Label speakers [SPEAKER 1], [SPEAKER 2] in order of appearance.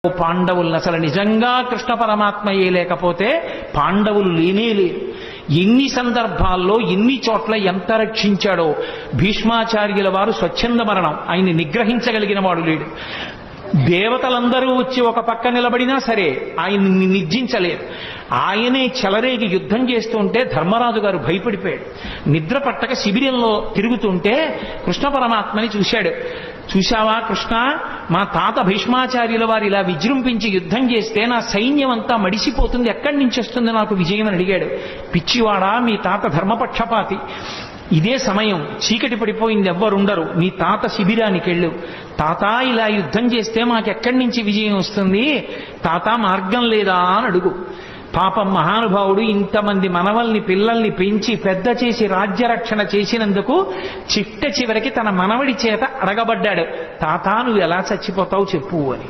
[SPEAKER 1] పాండవులను అసలు నిజంగా కృష్ణ పరమాత్మయే లేకపోతే పాండవులు లేనే లేరు. ఎన్ని సందర్భాల్లో ఎన్ని చోట్ల ఎంత రక్షించాడో. భీష్మాచార్యుల వారు స్వచ్ఛంద మరణం, ఆయన్ని నిగ్రహించగలిగిన వాడు లేడు. దేవతలందరూ వచ్చి ఒక పక్క నిలబడినా సరే ఆయన్ని నిర్జించలేరు. ఆయనే చెలరేగి యుద్ధం చేస్తుంటే ధర్మరాజు గారు భయపడిపోయాడు. నిద్ర పట్టక శిబిరంలో తిరుగుతుంటే కృష్ణ పరమాత్మని చూశాడు. చూశావా కృష్ణ, మా తాత భీష్మాచార్యుల వారు ఇలా విజృంభించి యుద్ధం చేస్తే నా సైన్యం అంతా మడిసిపోతుంది, ఎక్కడి నుంచి వస్తుంది నాకు విజయం అని అడిగాడు. పిచ్చివాడా, మీ తాత ధర్మపక్షపాతి. ఇదే సమయం, చీకటి పడిపోయింది, ఎవ్వరుండరు. మీ తాత శిబిరానికి వెళ్ళు. తాత ఇలా యుద్ధం చేస్తే మాకెక్కడి నుంచి విజయం వస్తుంది, తాత మార్గం లేదా అని అడుగు. పాపం మహానుభావుడు ఇంతమంది మనవల్ని పిల్లల్ని పెంచి పెద్ద చేసి రాజ్యరక్షణ చేసినందుకు చిట్ట చివరికి తన మనవడి చేత అడగబడ్డాడు, తాత నువ్వు ఎలా చచ్చిపోతావు చెప్పు అని.